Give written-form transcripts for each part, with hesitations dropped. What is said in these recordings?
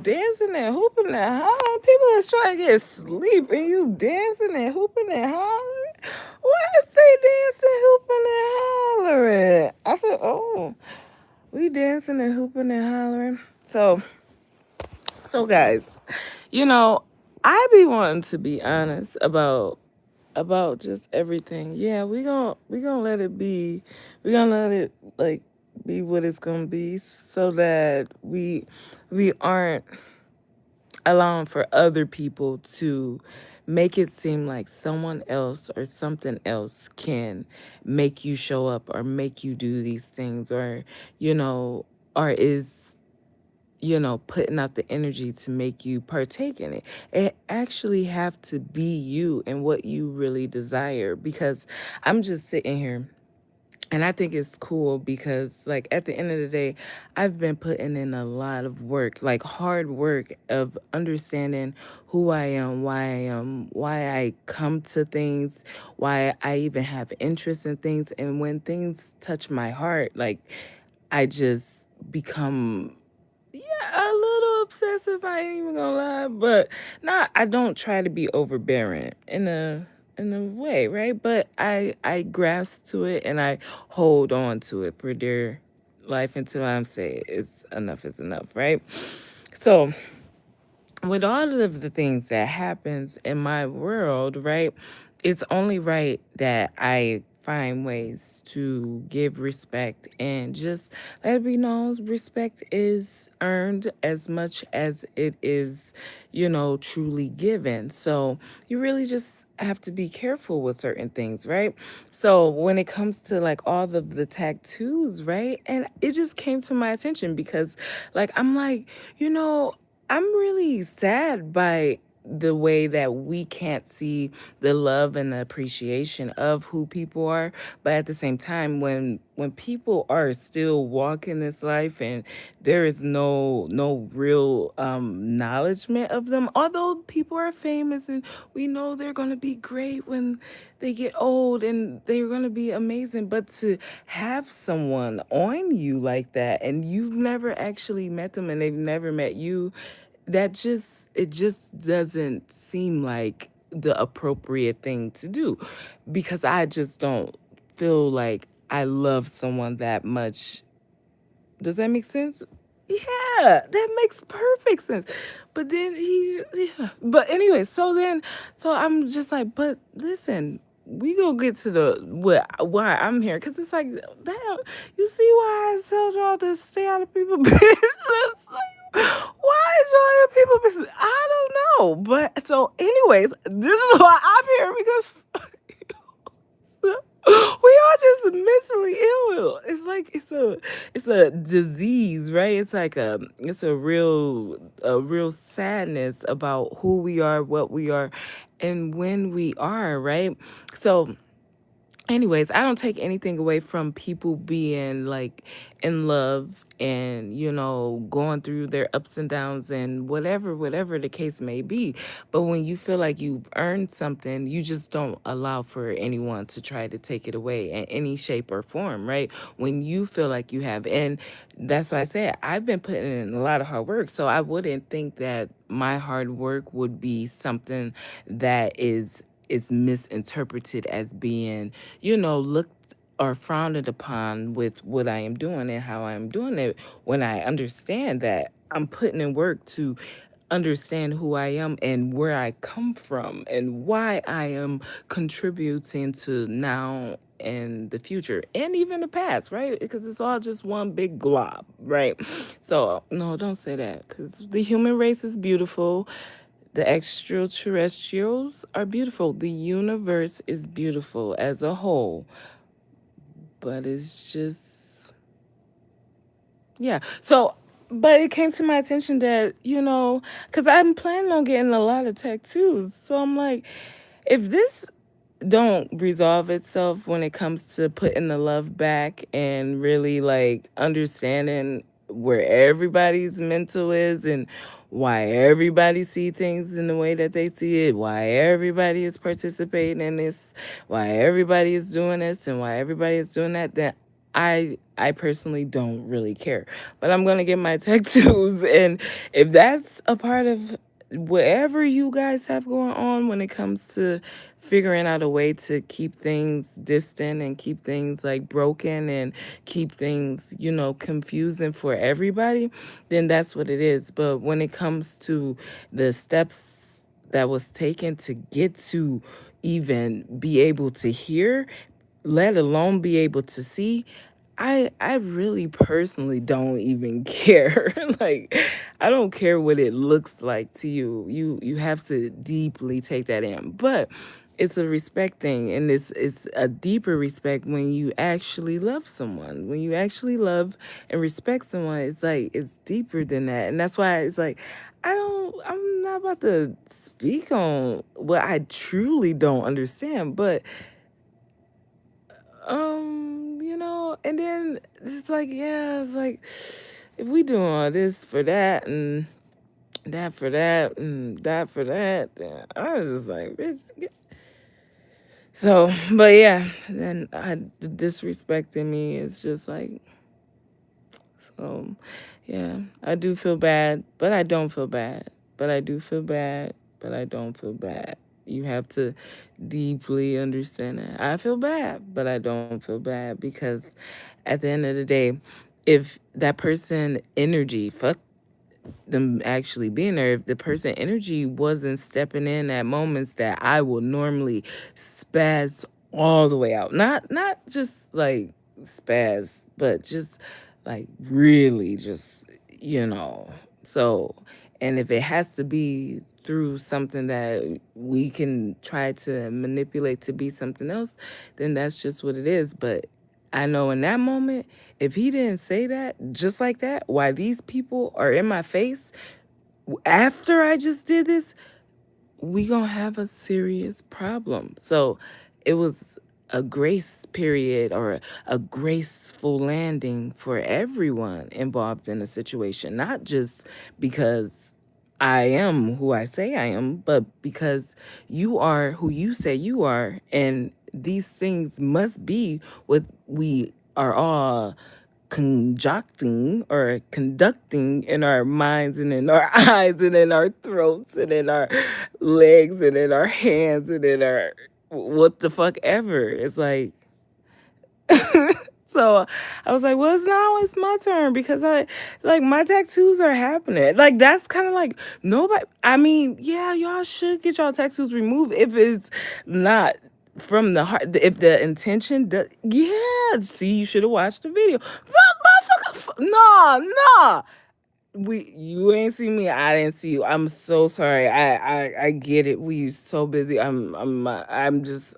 dancing and hooping and hollering. People is trying to get sleep and you dancing and hooping and hollering. Why is they dancing, hooping and hollering? I said, oh, we dancing and hooping and hollering. So guys, you know, I be wanting to be honest about just everything. Yeah, we gonna let it be. We gonna let it like be what it's gonna be, so that we aren't allowing for other people to make it seem like someone else or something else can make you show up or make you do these things, or you know or is putting out the energy to make you partake in it. It actually have to be you and what you really desire, because I'm just sitting here and I think it's cool because, like, at the end of the day, I've been putting in a lot of work, like hard work of understanding who I am, why I come to things, why I even have interest in things. And when things touch my heart, like, I just become a little obsessive. I ain't even gonna lie, but not. I don't try to be overbearing in a way, right? But I grasp to it and I hold on to it for dear life until I'm say it's enough is enough, right? So with all of the things that happens in my world, right, it's only right that I find ways to give respect and just let it be known respect is earned as much as it is, truly given. So you really just have to be careful with certain things, right? So when it comes to like all of the tattoos, right? And it just came to my attention because like I'm like, you know, I'm really sad by the way that we can't see the love and the appreciation of who people are. But at the same time, when people are still walking this life and there is no real acknowledgement of them, although people are famous and we know they're gonna be great when they get old and they're gonna be amazing. But to have someone on you like that and you've never actually met them and they've never met you, it just doesn't seem like the appropriate thing to do, because I just don't feel like I love someone that much. Does that make sense? Yeah, that makes perfect sense. But then yeah. But anyway, so I'm just like, but listen, we go get to the why I'm here, because it's like, damn, you see why I tell y'all to stay out of people business. Like, why is y'all in people business? I don't know. But so, anyways, this is why I'm here, because we are just mentally ill. It's like it's a disease, right? It's like it's a real sadness about who we are, what we are, and when we are, right? So anyways, I don't take anything away from people being like in love and going through their ups and downs and whatever the case may be. But when you feel like you've earned something, you just don't allow for anyone to try to take it away in any shape or form, right? When you feel like you have. And that's why I said I've been putting in a lot of hard work, so I wouldn't think that my hard work would be something that is misinterpreted as being, looked or frowned upon with what I am doing and how I am doing it, when I understand that I'm putting in work to understand who I am and where I come from and why I am contributing to now and the future and even the past, right? Because it's all just one big glob, right? So, no, don't say that, because the human race is beautiful. The extraterrestrials are beautiful. The universe is beautiful as a whole. But it's just, yeah. So, but it came to my attention that, because I'm planning on getting a lot of tattoos. So I'm like, if this don't resolve itself when it comes to putting the love back and really like understanding where everybody's mental is and why everybody see things in the way that they see it, why everybody is participating in this, why everybody is doing this and why everybody is doing that, then I personally don't really care. But I'm gonna get my tattoos, and if that's a part of whatever you guys have going on when it comes to figuring out a way to keep things distant and keep things like broken and keep things, confusing for everybody, then that's what it is. But when it comes to the steps that was taken to get to even be able to hear, let alone be able to see, I really personally don't even care. Like, I don't care what it looks like to you. You have to deeply take that in. But it's a respect thing, and it's a deeper respect when you actually love someone. When you actually love and respect someone, it's like it's deeper than that. And that's why it's like I'm not about to speak on what I truly don't understand, but and then it's like, yeah, it's like if we doing all this for that and that for that and that for that, then I was just like, bitch. So, but yeah, then the disrespect in me is just like, so yeah, I do feel bad, but I don't feel bad. But I do feel bad, but I don't feel bad. You have to deeply understand that. I feel bad, but I don't feel bad because at the end of the day, if that person energy, fuck them actually being there, if the person energy wasn't stepping in at moments that I will normally spaz all the way out. Not just like spaz, but just like really just, So, and if it has to be through something that we can try to manipulate to be something else, then that's just what it is. But I know in that moment, if he didn't say that just like that, why these people are in my face after I just did this, we gonna have a serious problem. So it was a grace period or a graceful landing for everyone involved in the situation, not just because I am who I say I am, but because you are who you say you are, and these things must be what we are all conjuncting or conducting in our minds and in our eyes and in our throats and in our legs and in our hands and in our what the fuck ever. It's like, so I was like, well, it's not always my turn because my tattoos are happening. Like, that's kind of like nobody, I mean, yeah, y'all should get y'all tattoos removed if it's not from the heart, if the intention does, yeah, see, you should have watched the video. Motherfucker, nah, nah. You ain't see me, I didn't see you. I'm so sorry. I get it. We so busy. I'm just,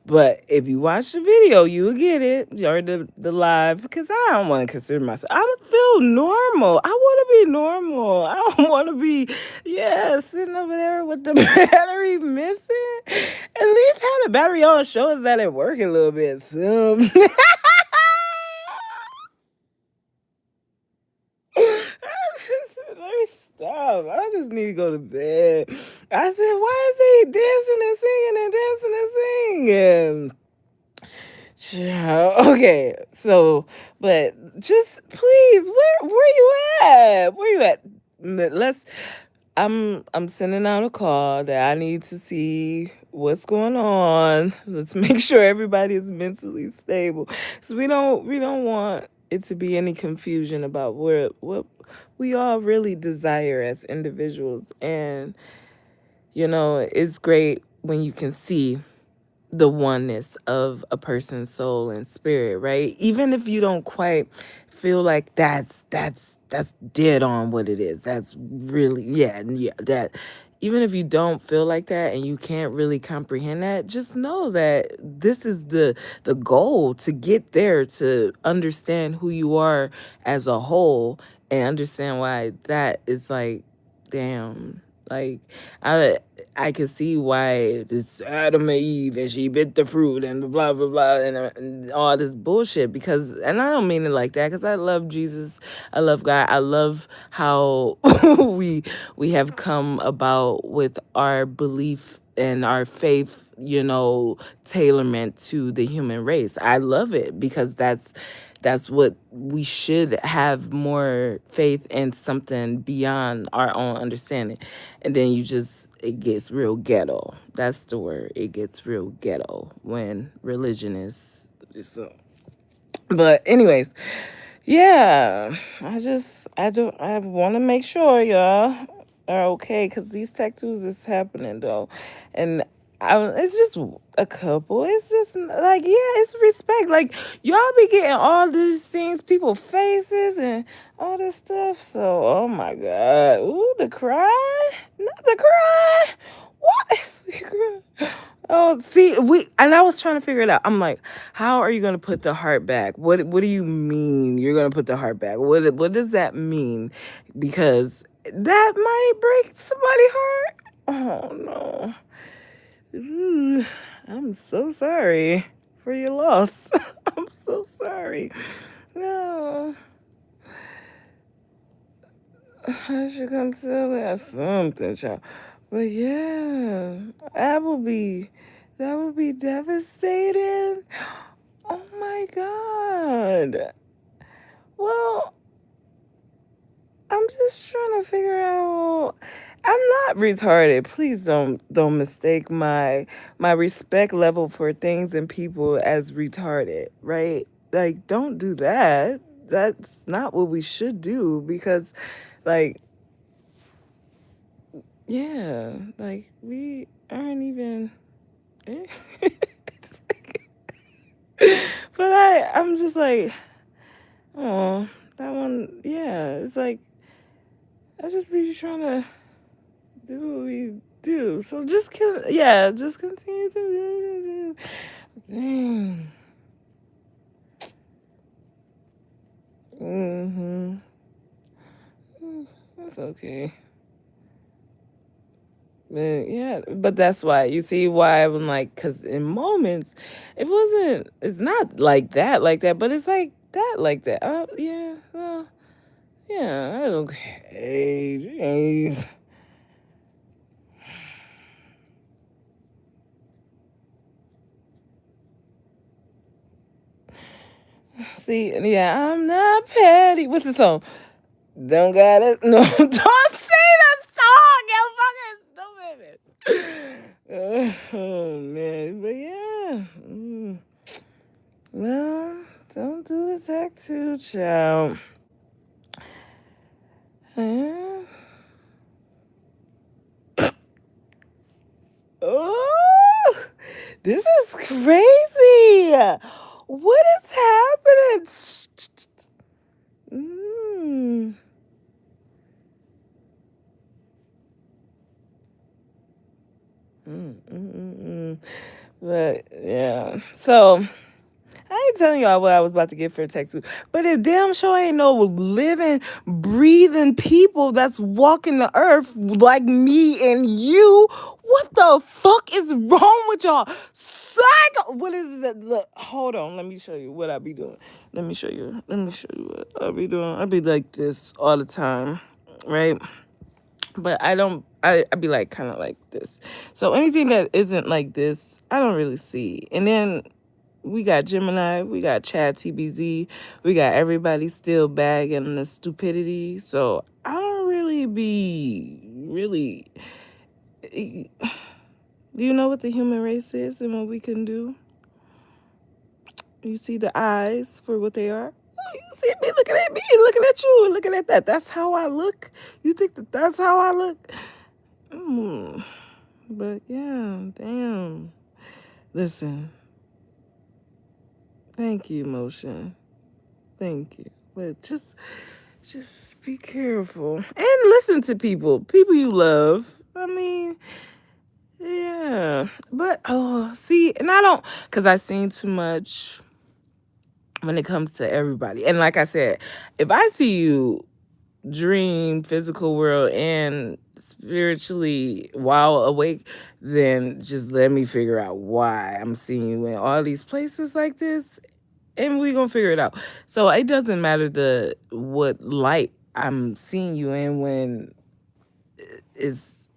but if you watch the video, you'll get it, or the live, because I don't want to consider myself. I don't feel normal. I want to be normal. I don't want to be, yeah, sitting over there with the battery missing. At least have the battery on, show us that it work a little bit. Some. Let me stop. I just need to go to bed. I said, why is he dancing and singing and dancing and singing? Okay, so, but just please, where you at? Where you at? Let's. I'm sending out a call that I need to see what's going on. Let's make sure everybody is mentally stable. So we don't want it to be any confusion about what we all really desire as individuals. And it's great when you can see the oneness of a person's soul and spirit, right? Even if you don't quite feel like that's dead on what it is. That's really, yeah, that even if you don't feel like that and you can't really comprehend that, just know that this is the goal, to get there, to understand who you are as a whole and understand why that is like, damn, like I I could see why it's Adam and Eve and she bit the fruit and blah blah blah and all this bullshit, because, and I don't mean it like that, because I love Jesus, I love God, I love how we we have come about with our belief and our faith, tailorment to the human race. I love it because that's what we should have more faith in, something beyond our own understanding. And then it gets real ghetto. That's the word. It gets real ghetto when religion is so. But anyways, yeah, I want to make sure y'all are okay, because these tattoos is happening though, and it's just a couple. It's just like, yeah, it's respect. Like, y'all be getting all these things, people faces and all this stuff. So, oh my God, ooh, the cry, not the cry. What is the cry? Oh, see, and I was trying to figure it out. I'm like, how are you gonna put the heart back? What do you mean you're gonna put the heart back? What does that mean? Because that might break somebody's heart. Oh no. Ooh, I'm so sorry for your loss. I'm so sorry. No. I should come tell that something, child. But yeah, that would be devastating. Oh my God. Well, I'm just trying to figure out. I'm not retarded. Please don't mistake my respect level for things and people as retarded, right? Like, don't do that. That's not what we should do, because, like, yeah, like, we aren't even. But I'm just like, oh, that one, yeah. It's like, I just be trying to do what we do. So just continue to do. Dang. Mm-hmm. That's okay. But yeah, but that's why, you see why I'm like, because in moments, it's not like that, but it's like that. Yeah, well, yeah, okay, jeez. See, yeah, I'm not petty. What's the song? Don't got it. No, don't say that song. You fucking stupid. Oh man, but yeah. Well, don't do the tattoo, child. Yeah. Oh, this is crazy. What is happening? Mm. Mm. But yeah, so I ain't telling y'all what I was about to get for a tattoo, but it damn sure ain't no living, breathing people that's walking the earth like me and you. What the fuck is wrong with y'all? Psycho. What is that? Look, hold on. Let me show you what I be doing. Let me show you. Let me show you what I be doing. I be like this all the time, right? But I don't. I be like kind of like this. So anything that isn't like this, I don't really see. And then we got Gemini, we got Chad TBZ, we got everybody still bagging the stupidity. So I don't really be really. Do you know what the human race is and what we can do? You see the eyes for what they are. Oh, you see me, looking at you, looking at that. That's how I look. You think that's how I look? But yeah, damn. Listen, thank you, Motion. Thank you. But just be careful and listen to people you love. I mean, yeah. But oh, see, and I don't, cause I seen too much when it comes to everybody. And like I said, if I see you dream, physical world, and spiritually while awake, then just let me figure out why I'm seeing you in all these places like this, and we gonna figure it out. So it doesn't matter what light I'm seeing you in, when it's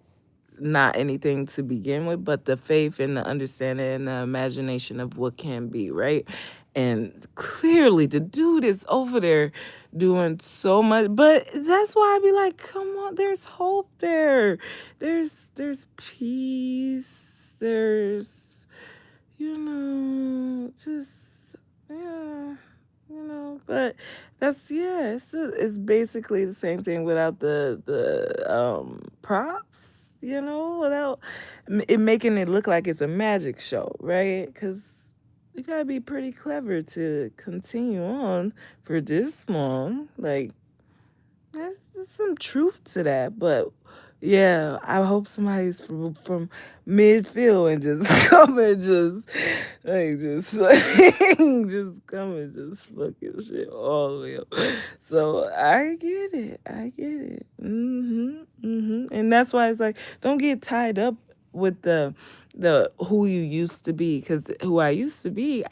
not anything to begin with, but the faith and the understanding and the imagination of what can be, right? And clearly the dude is over there doing so much. But that's why I be like, come on, there's hope there. There's peace. There's, just, yeah, but that's, yeah, it's basically the same thing without the props, without it making it look like it's a magic show, right? Because you gotta be pretty clever to continue on for this long. Like, there's some truth to that, but yeah, I hope somebody's from midfield and just come and just come and just fucking shit all the way up. So I get it, and that's why it's like, don't get tied up with the who you used to be, because who I used to be,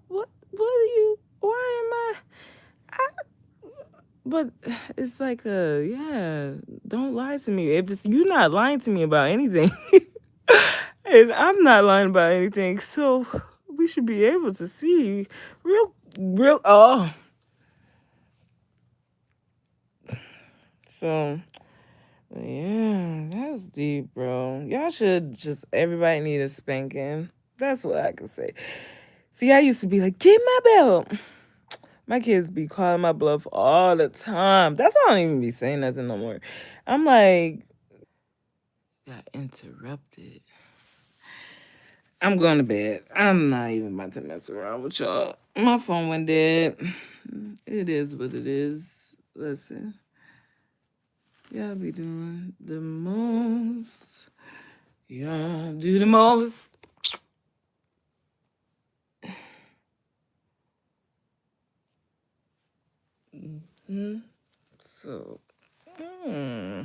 what are you? Why am I? But it's like yeah, don't lie to me. If it's you not lying to me about anything, and I'm not lying about anything, so we should be able to see real. Oh, so yeah, that's deep, bro. Y'all should just everybody need a spanking. That's what I can say. See, I used to be like, get my belt. My kids be calling my bluff all the time. That's why I don't even be saying nothing no more. I'm like, got interrupted. I'm going to bed. I'm not even about to mess around with y'all. My phone went dead. It is what it is. Listen, y'all be doing the most. Y'all do the most. Hmm. So, hmm.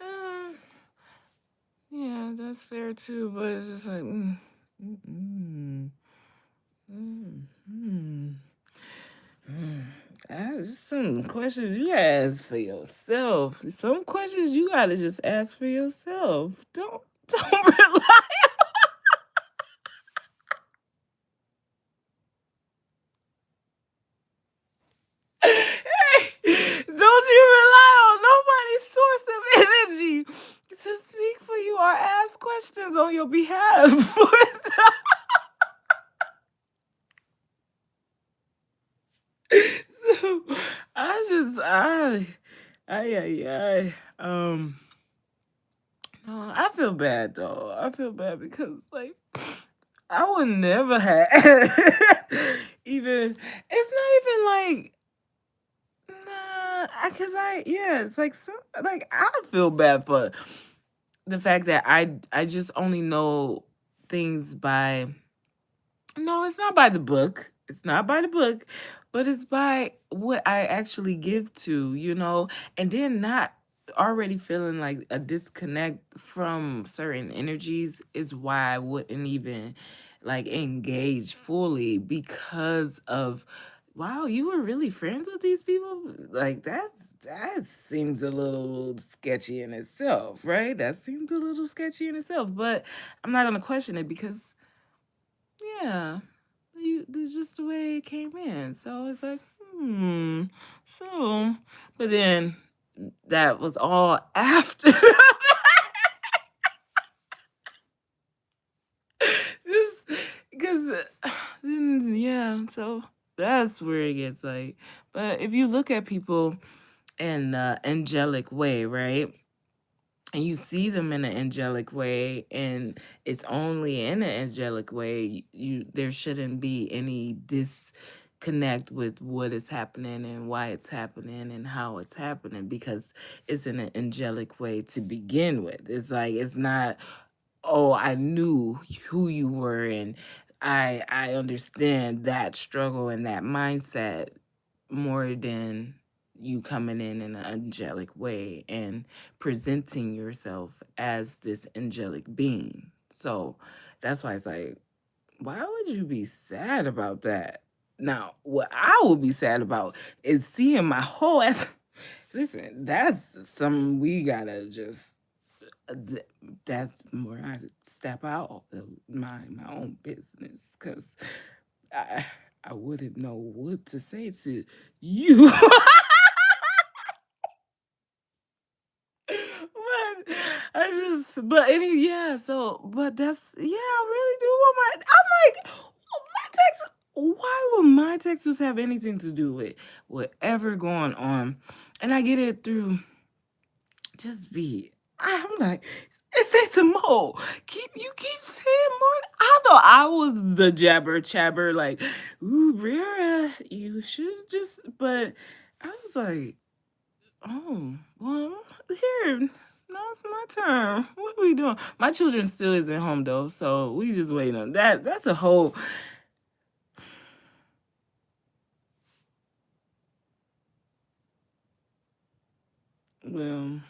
Uh, yeah, that's fair too, but it's just like, mm, mm, mm. Ask some questions you ask for yourself. Some questions you gotta just ask for yourself. Don't rely. Don't you rely on nobody's source of energy to speak for you or ask questions on your behalf. So I no, I feel bad though. I feel bad because like I would never have even. It's not even like nah, cause yeah, it's like so like I feel bad for the fact that I just only know things by. No, it's not by the book. It's not by the book, but it's by what I actually give to, and then not already feeling like a disconnect from certain energies is why I wouldn't even like engage fully because of wow, you were really friends with these people? Like that seems a little sketchy in itself, right? That seems a little sketchy in itself, but I'm not gonna question it because yeah, it's just the way it came in. So it's like, So, but then that was all after. Just because, yeah. So that's where it gets like. But if you look at people in angelic way, right? And you see them in an angelic way, and it's only in an angelic way, there shouldn't be any disconnect with what is happening and why it's happening and how it's happening, because it's in an angelic way to begin with. It's like it's not, oh, I knew who you were, and I understand that struggle and that mindset more than you coming in an angelic way and presenting yourself as this angelic being. So that's why it's like, why would you be sad about that? Now, what I would be sad about is seeing my whole ass. Listen, that's something we gotta just th- that's where I step out of my own business, because I I wouldn't know what to say to you. But but yeah, so, but I really do want I'm like, oh, my text, why would my texts have anything to do with whatever going on? And I get it through just be, I'm like, it says some more. You keep saying more. I thought I was the jabber chabber, like, ooh, Rara, you should just, but I was like, oh, well, here, now it's my turn. What are we doing? My children still isn't home though, so we just waiting on that. That's a whole. Well,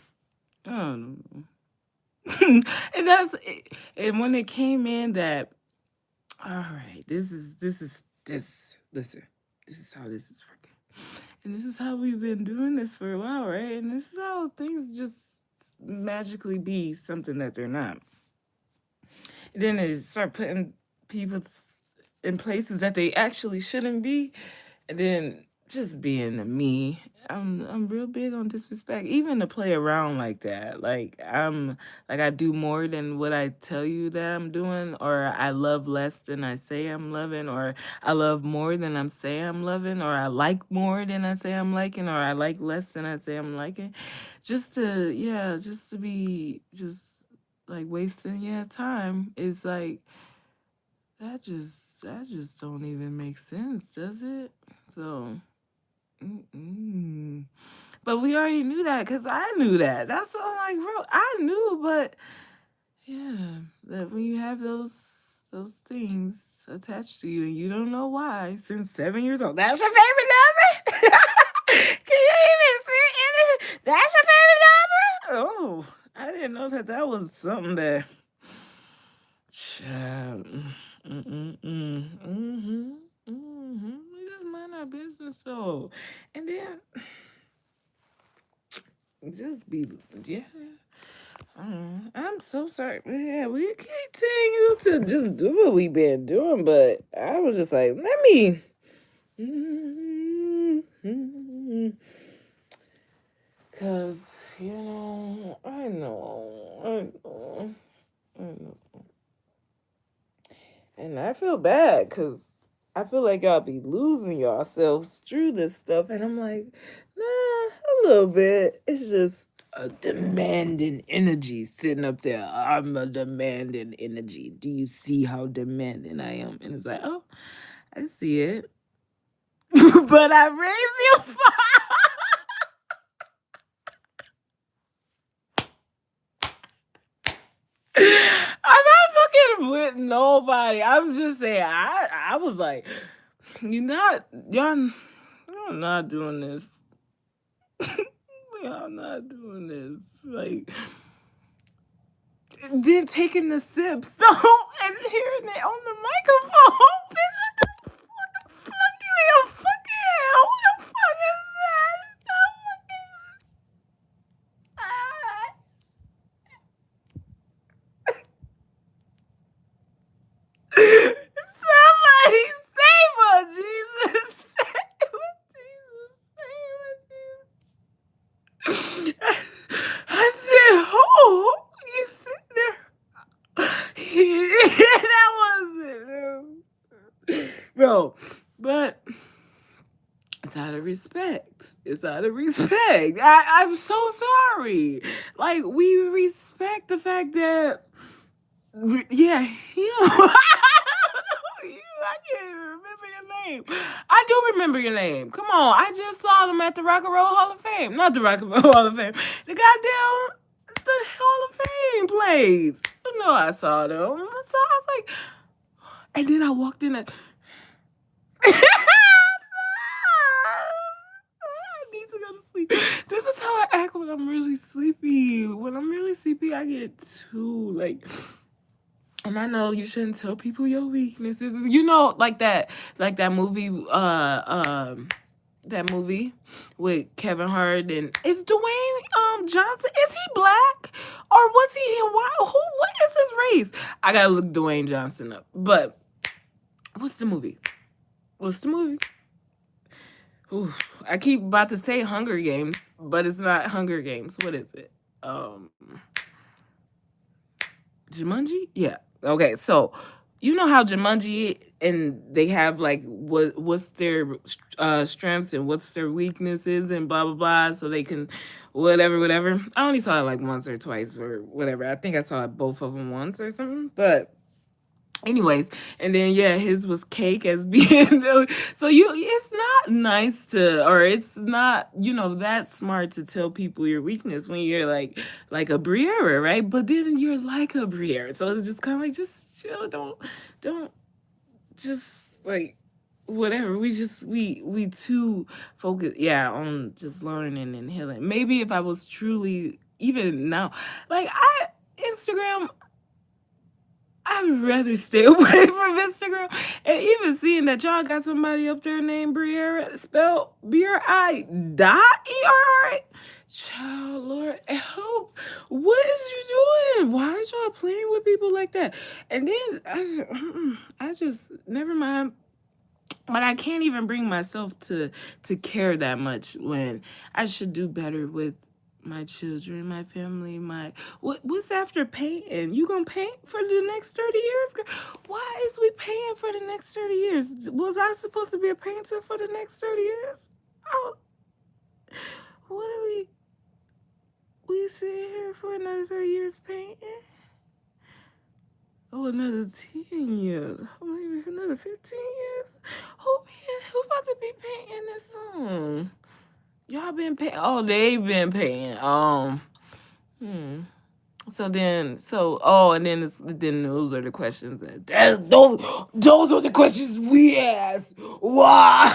I don't know. And and when it came in that, all right, listen, this is how this is working, and this is how we've been doing this for a while, right? And this is how things just magically be something that they're not. Then they start putting people in places that they actually shouldn't be, and then just being a me. I'm real big on disrespect, even to play around like that. Like I do more than what I tell you that I'm doing, or I love less than I say I'm loving, or I love more than I'm say I'm loving, or I like more than I say I'm liking, or I like less than I say I'm liking. Just to be just like wasting time is like that just don't even make sense, does it? So, mm-mm. But we already knew that because I knew that. That's all, like, bro. I knew, but yeah, that when you have those things attached to you and you don't know why since 7 years old, that's your favorite number. Can you even see it? That's your favorite number. Oh, I didn't know that was something that. Child. Mm-hmm. We just mind our business, though. And then just be, yeah. I'm so sorry. Yeah, we continue to just do what we been doing, but I was just like, let me. Because, I know. I know. And I feel bad because I feel like y'all be losing yourselves through this stuff. And I'm like, nah, a little bit. It's just a demanding energy sitting up there. I'm a demanding energy. Do you see how demanding I am? And it's like, oh, I see it. But I raised you. I'm not fucking with nobody. I'm just saying, I was like, y'all not doing this. Y'all not doing this. Like, then taking the sips though and hearing it on the microphone. Bitch, what the fuck? Give me a fucking what the fuck is that? Somebody save her, Jesus. Save her, Jesus. Save her, Jesus. I said, who? You sit there. That was it. Bro, but it's out of respect. It's out of respect. I'm so sorry. Like, we respect the fact that, yeah, you. I can't even remember your name. I do remember your name. Come on. I just saw them at the Rock and Roll Hall of Fame. Not the Rock and Roll Hall of Fame. The goddamn, the Hall of Fame plays. You know I saw them. I was like, and then I walked in at, I need to go to sleep. This is how I act when I'm really sleepy. When I'm really sleepy, I get too, like, and I know you shouldn't tell people your weaknesses. Like that movie, that movie with Kevin Hart and is Dwayne Johnson. Is he black or was he white? What is his race? I gotta look Dwayne Johnson up. But what's the movie? What's the movie? Ooh, I keep about to say Hunger Games, but it's not Hunger Games. What is it? Um, Jumanji? Yeah. Okay, so you know how Jumanji and they have like what's their strengths and what's their weaknesses and blah blah blah, so they can whatever whatever. I only saw it like once or twice or whatever. I think I saw it both of them once or something, but anyways, and then yeah, his was cake as being so you it's not nice to or it's not that smart to tell people your weakness when you're like a Briera, right? But then you're like a Briera, so it's just kind of like just chill, don't just like whatever. We too focused, yeah, on just learning and healing. Maybe if I was truly even now, like I Instagram, I'd rather stay away from Instagram. And even seeing that y'all got somebody up there named Briera, spelled BRI.ERA. Child, Lord, help. What is you doing? Why is y'all playing with people like that? And then I just never mind. But I can't even bring myself to care that much when I should do better with my children, my family, what's after painting? You gonna paint for the next 30 years? Why is we paying for the next 30 years? Was I supposed to be a painter for the next 30 years? Oh, what are we sitting here for another 30 years painting? Oh, another 10 years. Maybe another 15 years. Who about to be painting this song? Y'all been paying. Oh, they been paying. Hmm. And then those are the questions those are the questions we ask. Why?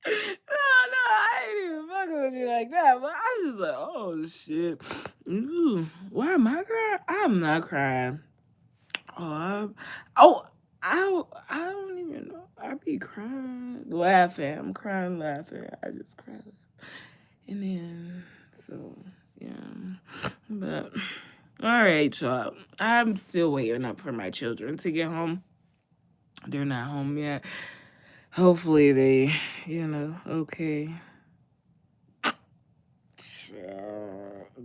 No, I ain't even fucking with you like that. But I was just like, oh shit. Ooh, why am I crying? I'm not crying. Oh, oh, I don't even know. I be crying, laughing. I'm crying, laughing. I just cry, and then so yeah. But all right, y'all. I'm still waiting up for my children to get home. They're not home yet. Hopefully they, okay.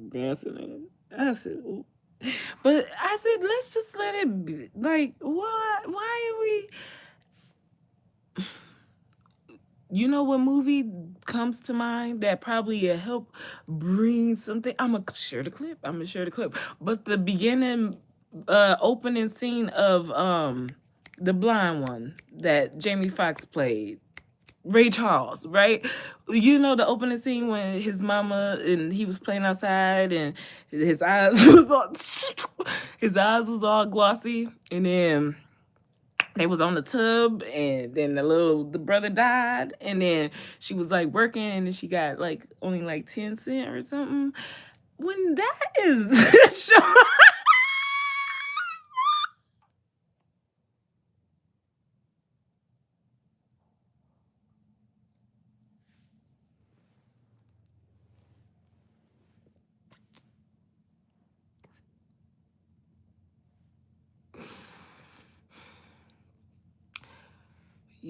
Dancing. I said, ooh. But I said, let's just let it be. Like, what? Why are we? You know what movie comes to mind that probably help bring something? I'm gonna share the clip. But the beginning, opening scene of the blind one that Jamie Foxx played, Ray Charles, right? You know the opening scene when his mama and he was playing outside and his eyes was all glossy, and then they was on the tub, and then the brother died, and then she was like working and she got like only like 10 cents or something. When that is show,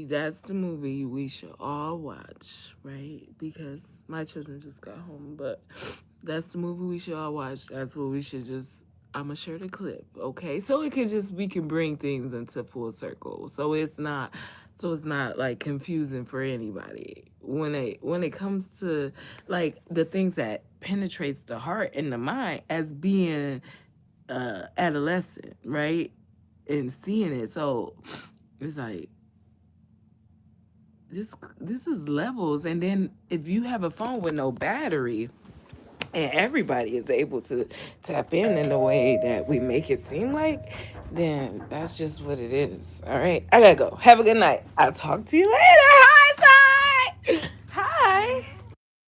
that's the movie we should all watch, right? Because my children just got home, but that's the movie we should all watch. That's what we should just. I'm gonna share the clip, okay? So we can bring things into full circle. So it's not like confusing for anybody when it comes to like the things that penetrates the heart and the mind as being adolescent, right? And seeing it. So it's like this is levels, and then if you have a phone with no battery and everybody is able to tap in the way that we make it seem like, then that's just what it is. All right, I gotta go. Have a good night. I'll talk to you later.